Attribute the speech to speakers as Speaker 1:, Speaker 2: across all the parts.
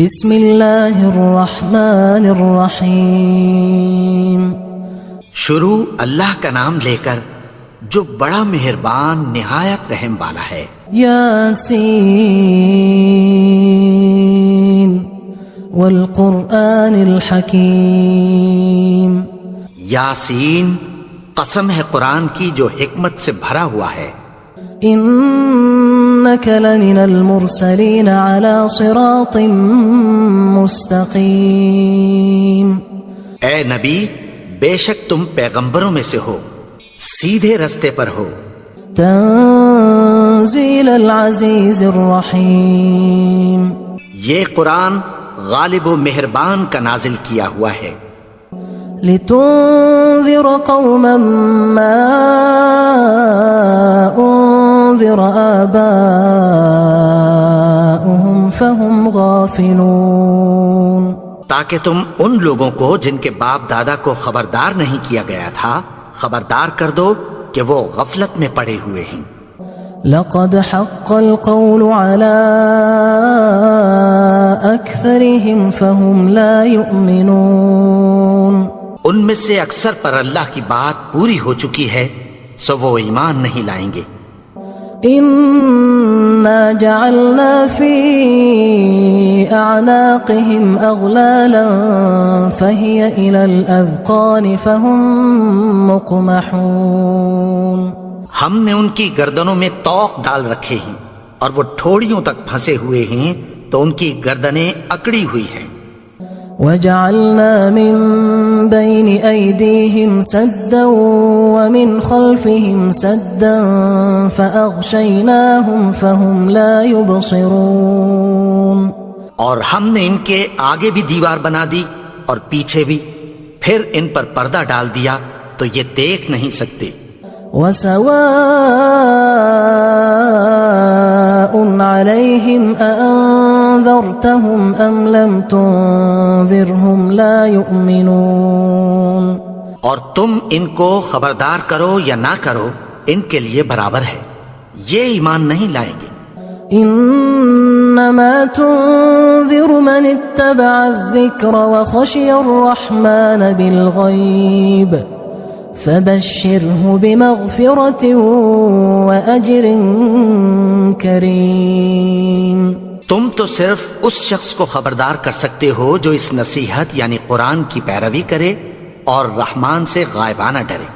Speaker 1: بسم اللہ الرحمن الرحیم۔
Speaker 2: شروع اللہ کا نام لے کر جو بڑا مہربان نہایت رحم والا ہے۔
Speaker 1: یاسین والقرآن الحکیم۔
Speaker 2: یاسین، قسم ہے قرآن کی جو حکمت سے بھرا ہوا ہے۔
Speaker 1: انک لمن المرسلین علی صراط مستقیم۔
Speaker 2: اے نبی، بے شک تم پیغمبروں میں سے ہو، سیدھے رستے پر ہو۔
Speaker 1: تنزیل العزیز الرحیم۔
Speaker 2: یہ قرآن غالب و مہربان کا نازل کیا ہوا ہے۔
Speaker 1: لتنذر قوما ما انذر آباؤهم فهم غافلون۔
Speaker 2: تاکہ تم ان لوگوں کو جن کے باپ دادا کو خبردار نہیں کیا گیا تھا خبردار کر دو کہ وہ غفلت میں پڑے ہوئے ہیں۔
Speaker 1: لقد حق القول على أكثرهم فهم لا يؤمنون۔
Speaker 2: ان میں سے اکثر پر اللہ کی بات پوری ہو چکی ہے سو وہ ایمان نہیں لائیں گے۔
Speaker 1: إنا جعلنا في أعناقهم أغلالا فهي إلى الأذقان فهم مقمحون۔
Speaker 2: ہم نے ان کی گردنوں میں طوق ڈال رکھے ہیں اور وہ ٹھوڑیوں تک پھنسے ہوئے ہیں تو ان کی گردنیں اکڑی ہوئی ہیں۔
Speaker 1: وجعلنا من بين أيديهم سدا ومن خلفهم سدا فأغشيناهم فهم لا يبصرون۔
Speaker 2: اور ہم نے ان کے آگے بھی دیوار بنا دی اور پیچھے بھی، پھر ان پر پردہ ڈال دیا تو یہ دیکھ نہیں سکتے۔
Speaker 1: وسواء عليهم أأنذرتهم أم لم تنذرهم لا يؤمنون۔
Speaker 2: اور تم ان کو خبردار کرو یا نہ کرو ان کے لیے برابر ہے، یہ ایمان نہیں لائیں گے۔
Speaker 1: انما تنذر من اتبع الذکر وخشی الرحمن بالغیب فبشرہ بمغفرۃ واجر کریم۔
Speaker 2: تم تو صرف اس شخص کو خبردار کر سکتے ہو جو اس نصیحت یعنی قرآن کی پیروی کرے اور رحمان سے غائبانہ ڈرے،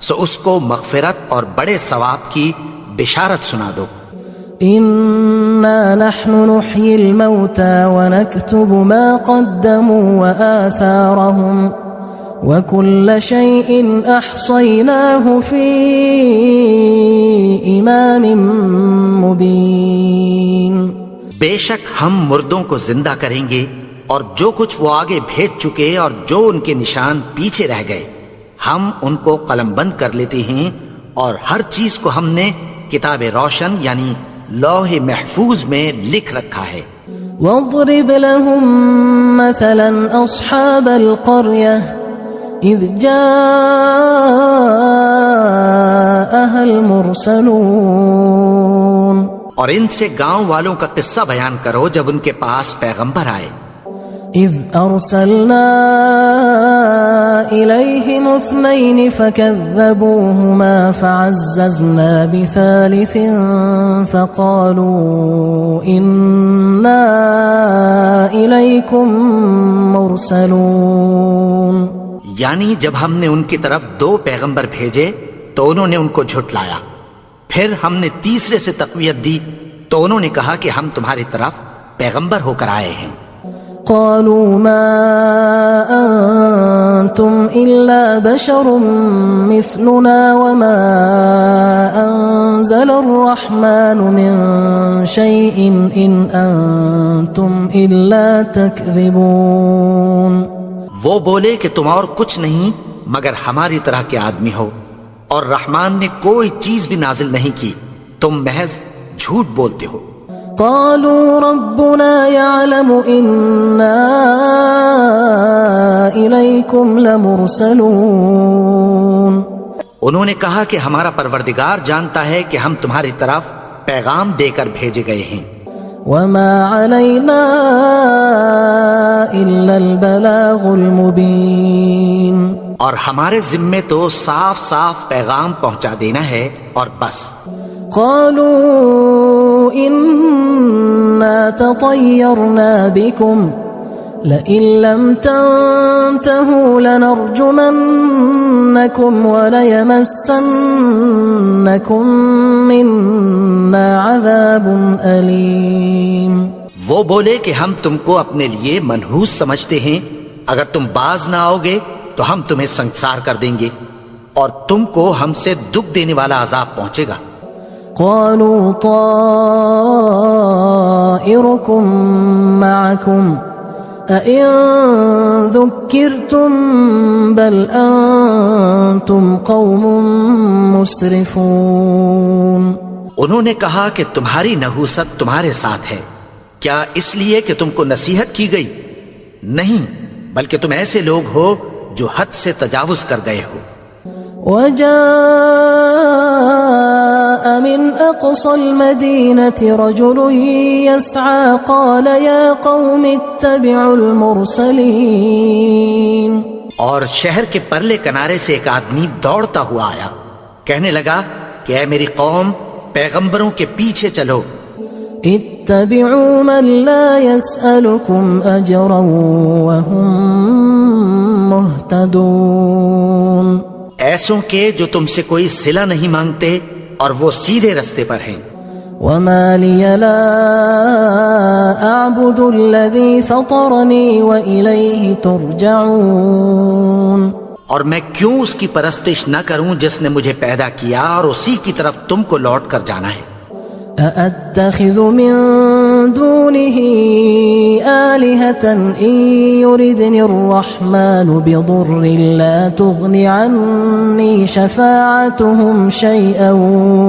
Speaker 2: سو اس کو مغفرت اور بڑے ثواب کی بشارت سنا دو۔
Speaker 1: انا نحن نحيي الموتى ونكتب ما قدموا وآثارهم وكل شيء احصيناه في امام مبين۔
Speaker 2: بے شک ہم مردوں کو زندہ کریں گے اور جو کچھ وہ آگے بھیج چکے اور جو ان کے نشان پیچھے رہ گئے ہم ان کو قلم بند کر لیتے ہیں، اور ہر چیز کو ہم نے کتاب روشن یعنی لوح محفوظ میں لکھ رکھا ہے۔
Speaker 1: واضرب لهم مثلا اصحاب القرية اذ جاءها المرسلون۔
Speaker 2: اور ان سے گاؤں والوں کا قصہ بیان کرو جب ان کے پاس پیغمبر آئے۔
Speaker 1: اذ ارسلنا الیہم اثنین فکذبوہما فعززنا بثالث فقالوا انا الیکم مرسلون۔
Speaker 2: یعنی جب ہم نے ان کی طرف 2 پیغمبر بھیجے تو انہوں نے ان کو جھٹلایا، پھر ہم نے تیسرے سے تقویت دی تو انہوں نے کہا کہ ہم تمہاری طرف پیغمبر ہو کر آئے ہیں۔
Speaker 1: قالوا ما انتم الا بشر مثلنا وما انزل الرحمن من شيء ان انتم الا تكذبون۔
Speaker 2: وہ بولے کہ تم اور کچھ نہیں مگر ہماری طرح کے آدمی ہو، اور رحمان نے کوئی چیز بھی نازل نہیں کی، تم محض جھوٹ بولتے ہو۔
Speaker 1: قالوا ربنا يعلم إنا إليكم لمرسلون۔
Speaker 2: انہوں نے کہا کہ ہمارا پروردگار جانتا ہے کہ ہم تمہاری طرف پیغام دے کر بھیجے گئے ہیں۔
Speaker 1: وما علينا إلا البلاغ المبين
Speaker 2: اور ہمارے ذمے تو صاف صاف پیغام پہنچا دینا ہے اور بس.
Speaker 1: قالوا إنا تطيرنا بكم لئن لم تنتهوا لنرجمنكم وليمسنكم منا عذاب أليم.
Speaker 2: وہ بولے کہ ہم تم کو اپنے لیے منحوس سمجھتے ہیں، اگر تم باز نہ آؤ گے تو ہم تمہیں سنگسار کر دیں گے اور تم کو ہم سے دکھ دینے والا عذاب پہنچے گا.
Speaker 1: قالوا طائركم معكم أئن ذكرتم بل أنتم قوم مسرفون.
Speaker 2: انہوں نے کہا کہ تمہاری نحوست تمہارے ساتھ ہے، کیا اس لیے کہ تم کو نصیحت کی گئی؟ نہیں، بلکہ تم ایسے لوگ ہو جو حد سے تجاوز کر گئے ہو.
Speaker 1: وجاء من أقصى المدينة رجل يسعى قال يا قوم اتبعوا المرسلين.
Speaker 2: اور شہر کے پرلے کنارے سے ایک آدمی دوڑتا ہوا آیا، کہنے لگا کہ اے میری قوم، پیغمبروں کے پیچھے چلو.
Speaker 1: اتبعوا من لا يسألكم أجرا وهم مهتدون.
Speaker 2: ایسوں کے جو تم سے کوئی صلہ نہیں مانگتے اور وہ سیدھے رستے پر ہیں.
Speaker 1: وما لي لا أعبد الذي فطرني وإليه ترجعون.
Speaker 2: اور میں کیوں اس کی پرستش نہ کروں جس نے مجھے پیدا کیا اور اسی کی طرف تم کو لوٹ کر جانا ہے.
Speaker 1: أأتخذ من دونه آلهة إن يردني الرحمن بضر لا تغن عني شفاعتهم شيئا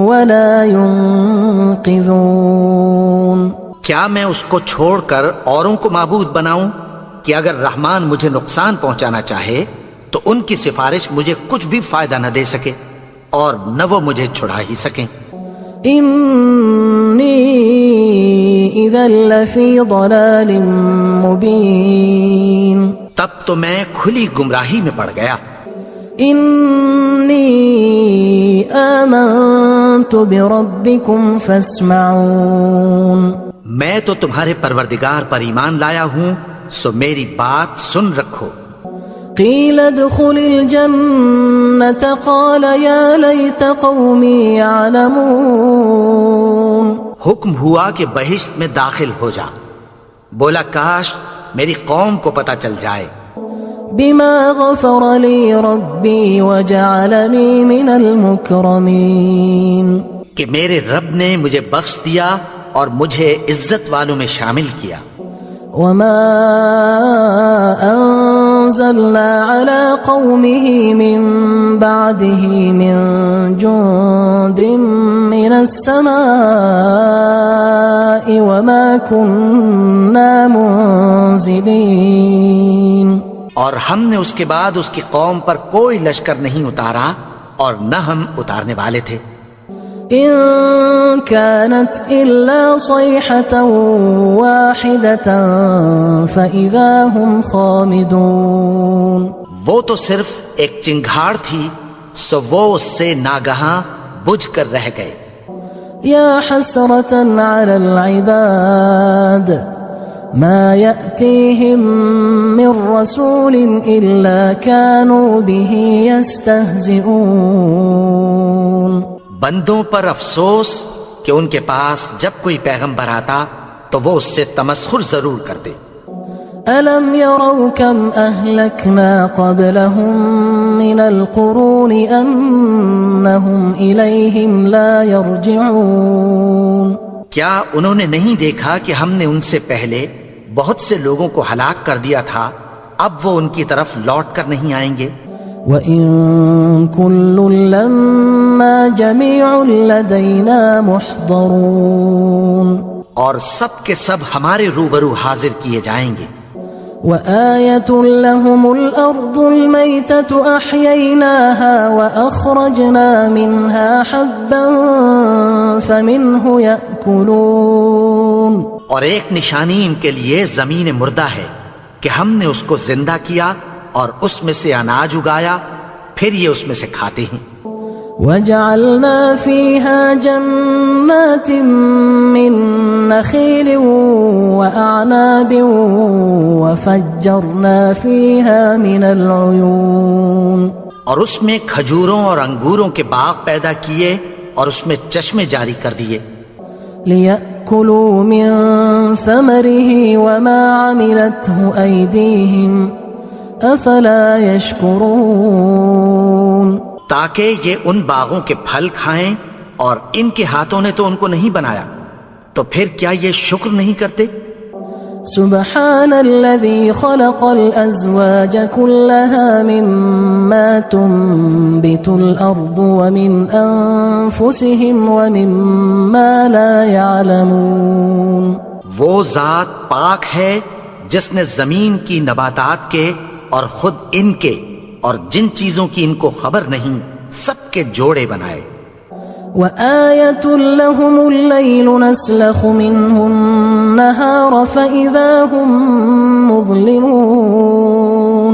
Speaker 1: ولا ينقذون.
Speaker 2: کیا میں اس کو چھوڑ کر اوروں کو معبود بناؤں کہ اگر رحمان مجھے نقصان پہنچانا چاہے تو ان کی سفارش مجھے کچھ بھی فائدہ نہ دے سکے اور نہ وہ مجھے چھڑا ہی سکیں.
Speaker 1: إني إذا لفي ضلال مبين.
Speaker 2: تب تو میں کھلی گمراہی میں پڑ گیا.
Speaker 1: إني آمنت بربكم فاسمعون.
Speaker 2: میں تو تمہارے پروردگار پر ایمان لایا ہوں، سو میری بات سن رکھو.
Speaker 1: قيل ادخل الجنة قال يا ليت قومي يعلمون.
Speaker 2: حکم ہوا کہ بہشت میں داخل ہو جا. بولا کاش میری قوم کو پتہ چل جائے.
Speaker 1: بما غفر لي ربي وجعلني من المكرمين.
Speaker 2: کہ میرے رب نے مجھے بخش دیا اور مجھے عزت والوں میں شامل کیا.
Speaker 1: وما أنزلنا على قومه من بعده من جند من السماء وما كنا منزلين.
Speaker 2: اور ہم نے اس کے بعد اس کی قوم پر کوئی لشکر نہیں اتارا اور نہ ہم اتارنے والے تھے.
Speaker 1: إن كانت إلا صيحة واحدة فإذا هم خامدون.
Speaker 2: وہ تو صرف ایک چنگھاڑ تھی، سو وہ اس سے ناگہاں بجھ کر رہ گئے.
Speaker 1: يا حسرة على العباد ما يأتيهم من رسول إلا كانوا به يستهزئون.
Speaker 2: بندوں پر افسوس کہ ان کے پاس جب کوئی پیغمبر آتا تو وہ اس سے تمسخر ضرور کرتے.
Speaker 1: ألم يروا كم أهلكنا قبلهم من القرون أنهم إليهم لا يرجعون.
Speaker 2: کیا انہوں نے نہیں دیکھا کہ ہم نے ان سے پہلے بہت سے لوگوں کو ہلاک کر دیا تھا، اب وہ ان کی طرف لوٹ کر نہیں آئیں گے.
Speaker 1: وَإِن كُلٌّ لَمَّا جَمِيعٌ لَدَيْنَا مُحْضَرُونَ.
Speaker 2: اور سب کے سب ہمارے روبرو حاضر کیے جائیں گے.
Speaker 1: وَآيَةٌ لَهُمُ الْأَرْضُ الْمَيْتَةُ أَحْيَيْنَاهَا وَأَخْرَجْنَا مِنْهَا حَبًّا فَمِنْهُ يَأْكُلُونَ.
Speaker 2: اور ایک نشانی ان کے لیے زمین مردہ ہے، کہ ہم نے اس کو زندہ کیا اور اس میں سے اناج اگایا، پھر یہ اس میں سے کھاتے ہیں۔
Speaker 1: وَجَعَلْنَا فِيهَا جَنَّاتٍ مِّن نَخِيلٍ وَأَعْنَابٍ وَفَجَّرْنَا فِيهَا مِنَ الْعُيُونِ،
Speaker 2: اور اس میں کھجوروں اور انگوروں کے باغ پیدا کیے اور اس میں چشمے جاری کر دیے،
Speaker 1: لِيَأْكُلُوا مِن ثَمَرِهِ وَمَا عَمِلَتْهُ أَيْدِيهِمْ أَفَلَا يَشْكُرُونَ،
Speaker 2: تاکہ یہ ان باغوں کے پھل کھائیں، اور ان کے ہاتھوں نے تو ان کو نہیں بنایا، تو پھر کیا یہ شکر نہیں کرتے؟
Speaker 1: سبحان الذي خلق الأزواج كلها مما تنبت الأرض ومن أنفسهم ومما لا يعلمون،
Speaker 2: وہ ذات پاک ہے جس نے زمین کی نباتات کے اور خود ان کے اور جن چیزوں کی ان کو خبر نہیں سب کے جوڑے بنائے۔
Speaker 1: وآية لهم الليل نسلخ منه النهار فإذا هم مظلمون،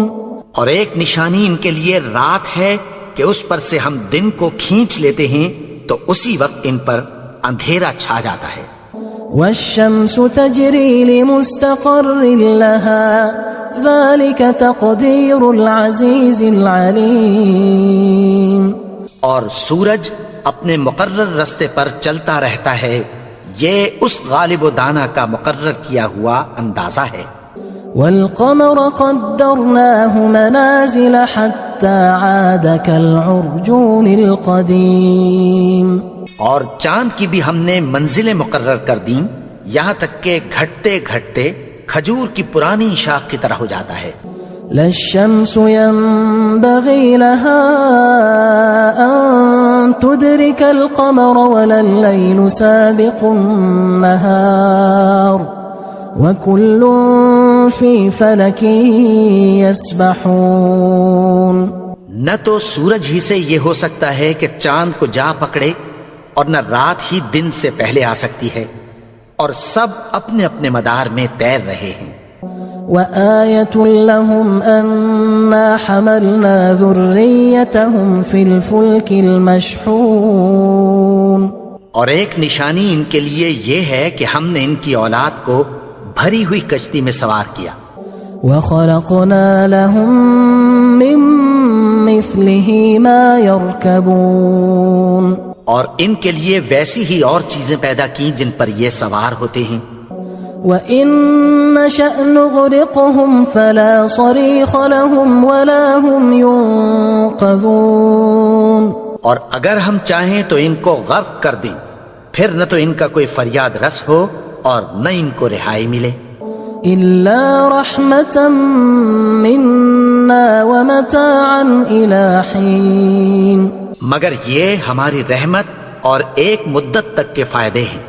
Speaker 2: اور ایک نشانی ان کے لیے رات ہے کہ اس پر سے ہم دن کو کھینچ لیتے ہیں تو اسی وقت ان پر اندھیرا چھا جاتا ہے۔
Speaker 1: والشمس تجري لمستقر لها ذلك تقدير العزيز العليم،
Speaker 2: اور سورج اپنے مقرر رستے پر چلتا رہتا ہے، یہ اس غالب و دانا کا مقرر کیا ہوا اندازہ ہے۔
Speaker 1: والقمر قدرناه منازل حتى عاد كالعرجون القديم،
Speaker 2: اور چاند کی بھی ہم نے منزلیں مقرر کر دیں، یہاں تک کہ گھٹتے گھٹتے کھجور کی پرانی شاخ کی طرح ہو جاتا ہے۔
Speaker 1: لا الشمس ينبغي لها أن تدرك القمر ولا الليل سابق النهار وكل في فلك يسبحون،
Speaker 2: نہ تو سورج ہی سے یہ ہو سکتا ہے کہ چاند کو جا پکڑے، اور نہ رات ہی دن سے پہلے آ سکتی ہے، اور سب اپنے اپنے مدار میں تیر رہے ہیں۔
Speaker 1: وآية لهم أنا حملنا ذريتهم في الفلك المشحون،
Speaker 2: اور ایک نشانی ان کے لیے یہ ہے کہ ہم نے ان کی اولاد کو بھری ہوئی کشتی میں سوار کیا۔
Speaker 1: وخلقنا لهم من مثله ما يركبون،
Speaker 2: اور ان کے لیے ویسی ہی اور چیزیں پیدا کی جن پر یہ سوار ہوتے ہیں۔
Speaker 1: وَإِن نَّشَأْ نُغْرِقْهُمْ فَلَا صَرِيخَ لَهُمْ وَلَا هُمْ يُنقَذُونَ،
Speaker 2: اور اگر ہم چاہیں تو ان کو غرق کر دیں، پھر نہ تو ان کا کوئی فریاد رس ہو اور نہ ان کو رہائی ملے۔
Speaker 1: إِلَّا رَحْمَةً مِّنَّا وَمَتَاعًا إِلَى حِينٍ،
Speaker 2: مگر یہ ہماری رحمت اور ایک مدت تک کے فائدے ہیں۔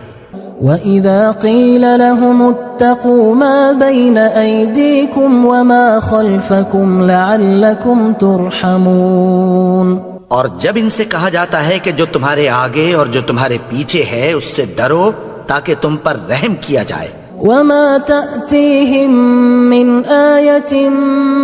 Speaker 1: وَإِذَا قِيلَ لَهُمُ اتَّقُوا مَا بَيْنَ أَيْدِيكُمْ وَمَا خَلْفَكُمْ لَعَلَّكُمْ تُرْحَمُونَ،
Speaker 2: اور جب ان سے کہا جاتا ہے کہ جو تمہارے آگے اور جو تمہارے پیچھے ہے اس سے ڈرو تاکہ تم پر رحم کیا جائے۔
Speaker 1: وَمَا تَأْتِيهِم مِّنْ آيَةٍ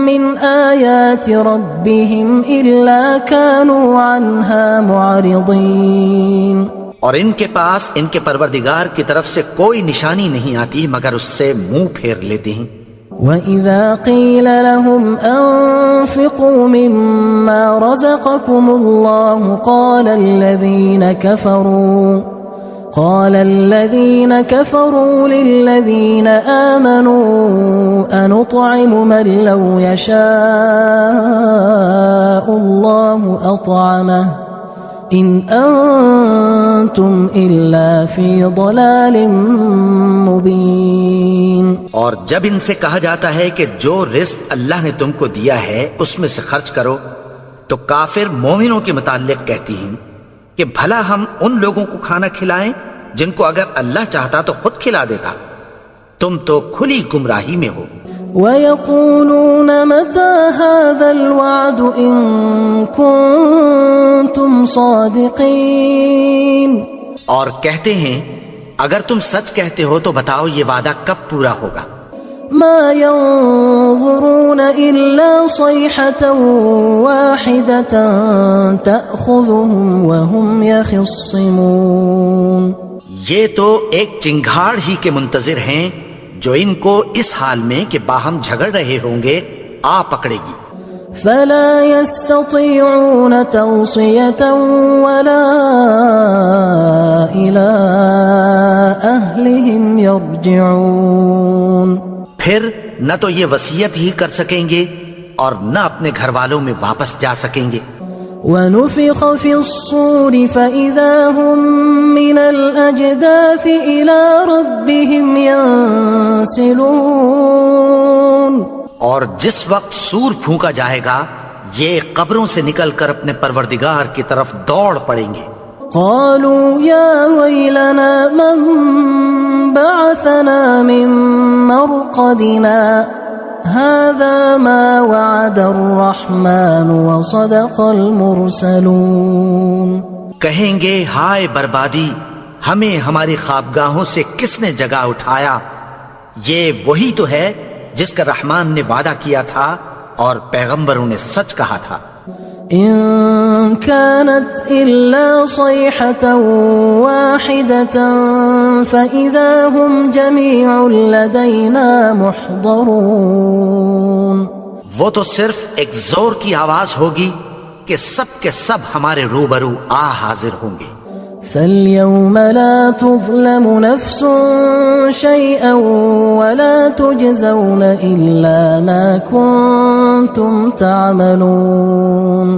Speaker 1: مِّنْ آيَاتِ رَبِّهِمْ إِلَّا كَانُوا عَنْهَا مُعْرِضِينَ،
Speaker 2: اور ان کے پاس ان کے پروردگار کی طرف سے کوئی نشانی نہیں آتی مگر اس سے منہ پھیر لیتے ہیں۔
Speaker 1: وَإِذَا قِيلَ لَهُمْ أَنفِقُوا مِمَّا رَزَقَكُمُ اللَّهُ قال الذين كفروا للذين آمنوا أنطعم من لو يشاء الله أطعمه إن أنتم إلا في ضلال مبين۔
Speaker 2: اور جب ان سے کہا جاتا ہے کہ جو رزق اللہ نے تم کو دیا ہے اس میں سے خرچ کرو، تو کافر مومنوں کے متعلق کہتی ہیں کہ بھلا ہم ان لوگوں کو کھانا کھلائیں جن کو اگر اللہ چاہتا تو خود کھلا دیتا، تم تو کھلی گمراہی میں ہو۔
Speaker 1: وَيَقُولُونَ مَتَى هَذَا الْوَعْدُ إِن كُنتُمْ صَادِقِينَ،
Speaker 2: اور کہتے ہیں اگر تم سچ کہتے ہو تو بتاؤ یہ وعدہ کب پورا ہوگا۔
Speaker 1: ما ينظرون إلا صيحة واحدة تأخذهم وهم يخصمون.
Speaker 2: یہ تو ایک چنگھاڑ ہی کے منتظر ہیں جو ان کو اس حال میں کہ باہم جھگڑ رہے ہوں گے آ پکڑے گی.
Speaker 1: فلا يستطيعون توصية ولا إلى أهلهم يرجعون.
Speaker 2: پھر نہ تو یہ وصیت ہی کر سکیں گے اور نہ اپنے گھر والوں میں واپس جا سکیں گے.
Speaker 1: ونفخ في الصور فإذا هم من الأجداث إلى ربهم ينسلون.
Speaker 2: اور جس وقت سور پھونکا جائے گا یہ قبروں سے نکل کر اپنے پروردگار کی طرف دوڑ پڑیں گے.
Speaker 1: قالوا يا ويلنا من بعثنا من مرقدنا هذا ما وعد الرحمن وصدق المرسلون.
Speaker 2: کہیں گے ہائے بربادی، ہمیں ہماری خوابگاہوں سے کس نے جگا اٹھایا؟ یہ وہی تو ہے جس کا رحمان نے وعدہ کیا تھا اور پیغمبروں نے سچ کہا تھا.
Speaker 1: إن كانت إلا صيحة واحدة فإذا هم جميع لدينا محضرون.
Speaker 2: وہ تو صرف ایک زور کی آواز ہوگی کہ سب کے سب ہمارے روبرو آ حاضر ہوں گے.
Speaker 1: فاليوم لا تظلم نفس شيئا ولا تجزون إلا ما كنتم تعملون.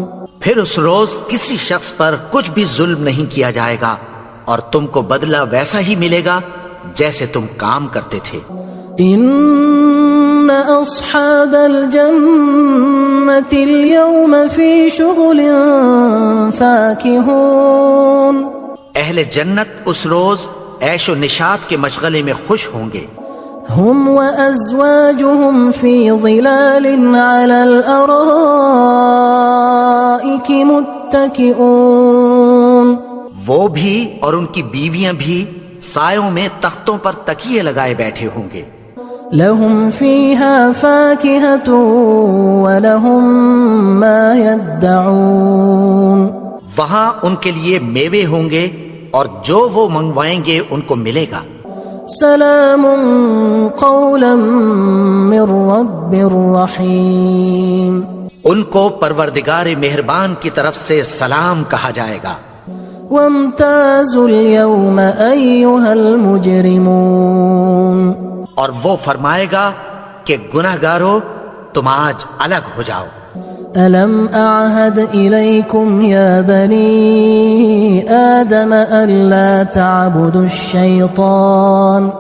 Speaker 2: پھر اس روز کسی شخص پر کچھ بھی ظلم نہیں کیا جائے گا اور تم کو بدلہ ویسا ہی ملے گا جیسے تم کام کرتے تھے.
Speaker 1: ان اصحاب الجنة اليوم في شغل فاكهون.
Speaker 2: اہل جنت اس روز عیش و نشاط کے مشغلے میں خوش ہوں گے.
Speaker 1: هم وأزواجهم في ظلال على الأرائك متكئون.
Speaker 2: وہ بھی اور ان کی بیویاں بھی سایوں میں تختوں پر تکیے لگائے بیٹھے ہوں گے.
Speaker 1: لهم فيها فاكهة ولهم ما يدعون.
Speaker 2: وہاں ان کے لیے میوے ہوں گے اور جو وہ منگوائیں گے ان کو ملے گا.
Speaker 1: سلام قولا من رب رحیم.
Speaker 2: ان کو پروردگار مہربان کی طرف سے سلام کہا جائے گا.
Speaker 1: وامتازوا اليوم أيها المجرمون.
Speaker 2: اور وہ فرمائے گا کہ گناہگارو تم آج الگ ہو جاؤ.
Speaker 1: ألم أعهد إليكم يا بني آدم ألا تعبدوا الشيطان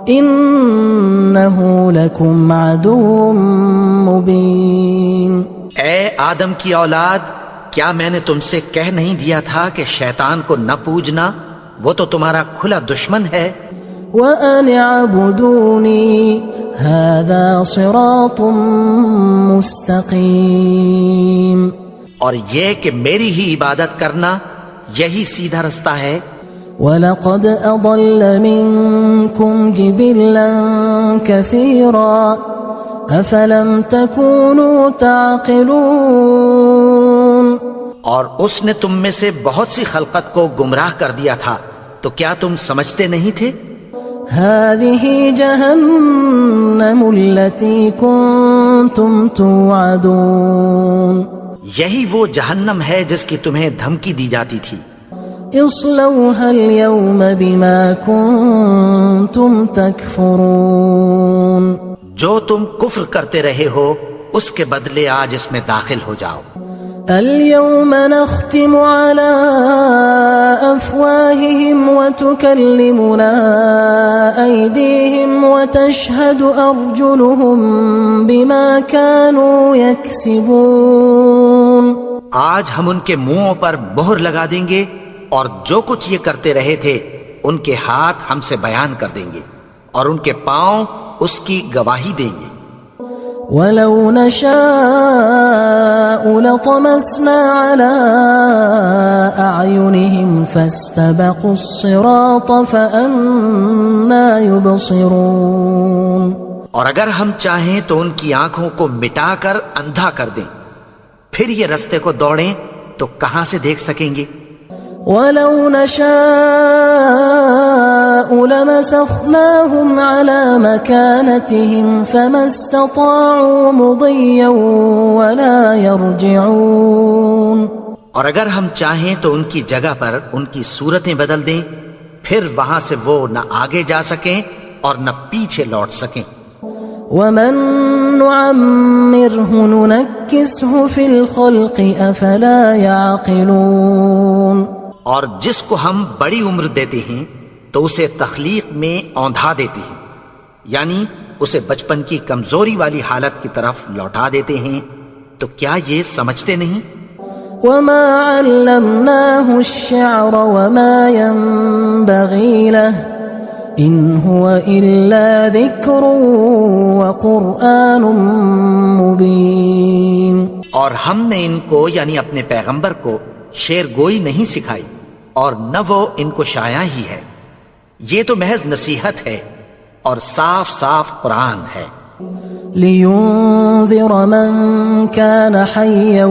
Speaker 1: إنه لكم عدو مبين.
Speaker 2: اے آدم کی اولاد، کیا میں نے تم سے کہہ نہیں دیا تھا کہ شیطان کو نہ پوجنا؟ وہ تو تمہارا کھلا دشمن ہے.
Speaker 1: وَأَنِ اعْبُدُونِي هَذَا صِرَاطٌ مُسْتَقِيمٌ.
Speaker 2: اور یہ کہ میری ہی عبادت کرنا یہی سیدھا رستہ ہے.
Speaker 1: وَلَقَدْ أَضَلَّ مِنكُمْ جِبِلًّا كَثِيرًا أَفَلَمْ تَكُونُوا تَعْقِلُونَ.
Speaker 2: اور اس نے تم میں سے بہت سی خلقت کو گمراہ کر دیا تھا، تو کیا تم سمجھتے نہیں تھے؟
Speaker 1: هذه جهنم التي كنتم توعدون.
Speaker 2: یہی وہ جہنم ہے جس کی تمہیں دھمکی دی جاتی تھی.
Speaker 1: اصلوها اليوم بما كنتم تكفرون.
Speaker 2: جو تم کفر کرتے رہے ہو اس کے بدلے آج اس میں داخل ہو جاؤ.
Speaker 1: اليوم نختم على أفواههم وتكلمنا أيديهم وتشهد أرجلهم بما كانوا يكسبون.
Speaker 2: آج ہم ان کے منہوں پر مہر لگا دیں گے اور جو کچھ یہ کرتے رہے تھے ان کے ہاتھ ہم سے بیان کر دیں گے اور ان کے پاؤں اس کی گواہی دیں گے.
Speaker 1: وَلَوْ نَشَاءُ لَطَمَسْنَا عَلَىٰ أَعْيُنِهِمْ فَاسْتَبَقُوا الصِّرَاطَ فَأَنَّىٰ يُبْصِرُونَ.
Speaker 2: اور اگر ہم چاہیں تو ان کی آنکھوں کو مٹا کر اندھا کر دیں، پھر یہ رستے کو دوڑیں تو کہاں سے دیکھ سکیں گے؟
Speaker 1: وَلَوْ نَشَاءُ لَمَسَخْنَاهُمْ عَلَى مَكَانَتِهِمْ فَمَا اسْتَطَاعُوا مُضِيًّا وَلَا يَرْجِعُونَ۔
Speaker 2: اور اگر ہم چاہیں تو ان کی جگہ پر ان کی صورتیں بدل دیں، پھر وہاں سے وہ نہ آگے جا سکیں اور نہ پیچھے لوٹ سکیں۔
Speaker 1: وَمَن نُعَمِّرْهُ نُنَكِّسْهُ فِي الْخَلْقِ أَفَلَا يَعْقِلُونَ۔
Speaker 2: اور جس کو ہم بڑی عمر دیتے ہیں تو اسے تخلیق میں اوندھا دیتے ہیں، یعنی اسے بچپن کی کمزوری والی حالت کی طرف لوٹا دیتے ہیں، تو کیا یہ سمجھتے نہیں؟
Speaker 1: وَمَا عَلَّمْنَاهُ الشِّعْرَ وَمَا يَنبَغِي لَهُ إِنْ هُوَ إِلَّا ذِكْرٌ وَقُرْآنٌ مُبِينٌ۔
Speaker 2: اور ہم نے ان کو یعنی اپنے پیغمبر کو شعر گوئی نہیں سکھائی، اور نہ وہ ان کو شایع ہی ہے، یہ تو محض نصیحت ہے اور صاف صاف قرآن ہے۔
Speaker 1: لِيُنذِرَ مَن كَانَ حَيًّا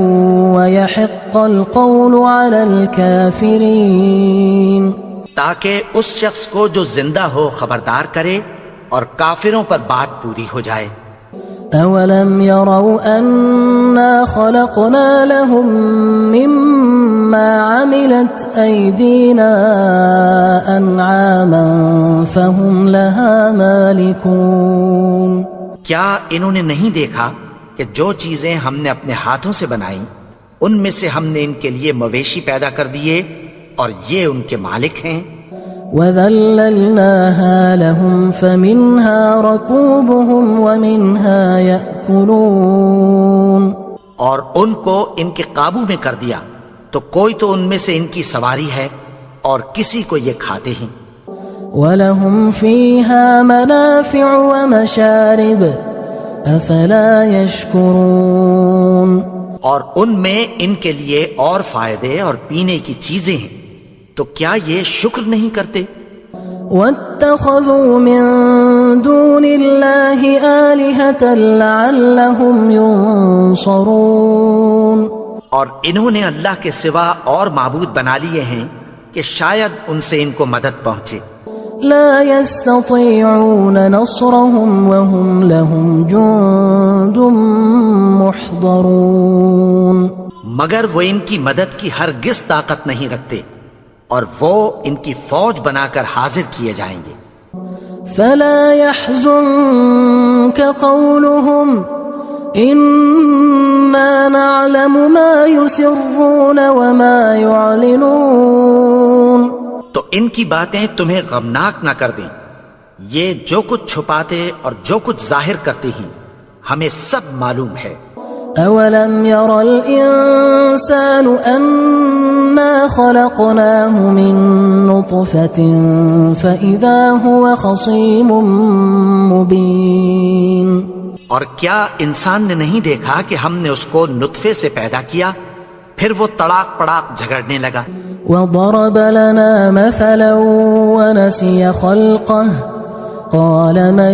Speaker 1: وَيَحِقَّ الْقَوْلُ عَلَى الْكَافِرِينَ،
Speaker 2: تاکہ اس شخص کو جو زندہ ہو خبردار کرے اور کافروں پر بات پوری ہو جائے۔
Speaker 1: أَوَلَمْ يَرَوْا أَنَّا خَلَقْنَا لَهُم مِّمَّا عَمِلَتْ أَيْدِينَا أَنْعَامًا فَهُمْ لَهَا مَالِكُونَ۔
Speaker 2: کیا انہوں نے نہیں دیکھا کہ جو چیزیں ہم نے اپنے ہاتھوں سے بنائیں ان میں سے ہم نے ان کے لیے مویشی پیدا کر دیے اور یہ ان کے مالک ہیں۔
Speaker 1: وَذَلَّلْنَاهَا لَهُمْ فَمِنْهَا رَكُوبُهُمْ وَمِنْهَا يَأْكُلُونَ،
Speaker 2: اور ان کو ان کے قابو میں کر دیا تو کوئی تو ان میں سے ان کی سواری ہے اور کسی کو یہ کھاتے ہیں۔
Speaker 1: وَلَهُمْ فِيهَا مَنَافِعُ وَمَشَارِبُ أَفَلَا يَشْكُرُونَ۔
Speaker 2: اور ان میں ان کے لیے اور فائدے اور پینے کی چیزیں ہیں، تو کیا یہ شکر نہیں کرتے؟
Speaker 1: وَاتَّخَذُوا مِن دُونِ اللَّهِ آلِهَةً لَعَلَّهُمْ يُنصَرُونَ۔
Speaker 2: اور انہوں نے اللہ کے سوا اور معبود بنا لیے ہیں کہ شاید ان سے ان کو مدد پہنچے۔
Speaker 1: لا يستطيعون نصرهم وهم لهم جند محضرون۔
Speaker 2: مگر وہ ان کی مدد کی ہرگز طاقت نہیں رکھتے اور وہ ان کی فوج بنا کر حاضر کیے جائیں گے۔
Speaker 1: فلا يحزنك قولهم إنا نعلم ما يسرون وما يعلنون۔
Speaker 2: تو ان کی باتیں تمہیں غمناک نہ کر دیں، یہ جو کچھ چھپاتے اور جو کچھ ظاہر کرتے ہیں ہمیں سب معلوم ہے۔
Speaker 1: أولم ير الإنسان أنا خلقناه من نطفة فإذا هو خصيم مبين۔
Speaker 2: اور کیا انسان نے نہیں دیکھا کہ ہم نے اس کو نطفے سے پیدا کیا، پھر وہ تڑاک پڑاک جھگڑنے لگا۔
Speaker 1: وضرب لنا مثلا ونسي خلقه قال من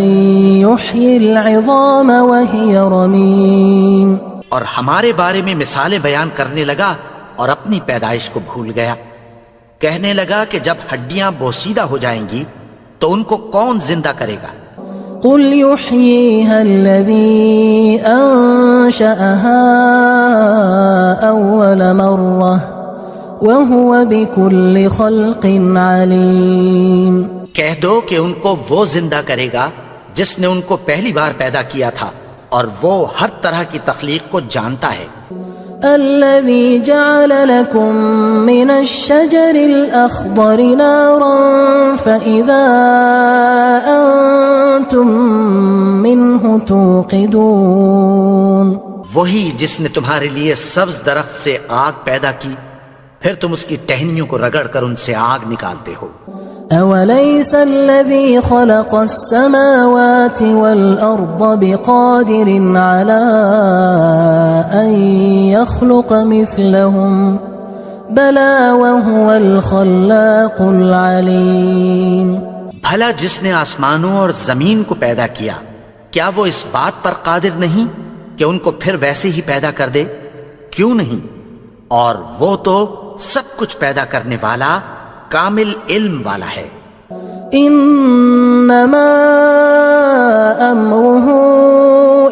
Speaker 1: يحيي العظام وهي رميم۔
Speaker 2: اور ہمارے بارے میں مثالیں بیان کرنے لگا اور اپنی پیدائش کو بھول گیا۔ کہنے لگا کہ جب ہڈیاں بوسیدہ ہو جائیں گی تو ان کو کون زندہ کرے گا؟
Speaker 1: قل يحييها الذي أنشأها أول مرة وهو بكل خلق عليم۔
Speaker 2: کہہ دو کہ ان کو وہ زندہ کرے گا جس نے ان کو پہلی بار پیدا کیا تھا اور وہ ہر طرح کی تخلیق کو جانتا ہے۔
Speaker 1: الذي جعل لكم من الشجر الأخضر نارا فإذا أنتم منه توقدون۔
Speaker 2: وہی جس نے تمہارے لیے سبز درخت سے آگ پیدا کی، پھر تم اس کی ٹہنیوں کو رگڑ کر ان سے آگ نکالتے ہو۔
Speaker 1: أوليس الذي خلق السماوات والأرض بقادر على أن يخلق مثلهم بلى وهو الخلاق العليم۔
Speaker 2: بھلا جس نے آسمانوں اور زمین کو پیدا کیا کیا وہ اس بات پر قادر نہیں کہ ان کو پھر ویسے ہی پیدا کر دے؟ کیوں نہیں؟ اور وہ تو سب کچھ پیدا کرنے والا کامل علم والا ہے۔
Speaker 1: انما امره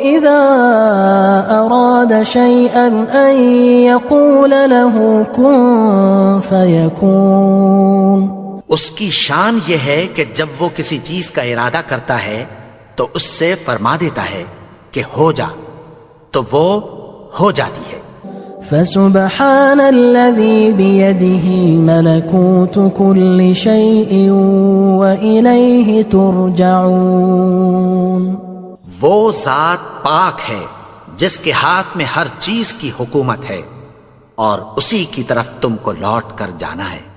Speaker 1: اذا اراد شيئا ان يقول له كن فيكون۔
Speaker 2: اس کی شان یہ ہے کہ جب وہ کسی چیز کا ارادہ کرتا ہے تو اس سے فرما دیتا ہے کہ ہو جا، تو وہ ہو جاتی ہے۔
Speaker 1: فسبحان الذي بيده ملكوت كل شيء وإليه ترجعون۔
Speaker 2: وہ ذات پاک ہے جس کے ہاتھ میں ہر چیز کی حکومت ہے اور اسی کی طرف تم کو لوٹ کر جانا ہے۔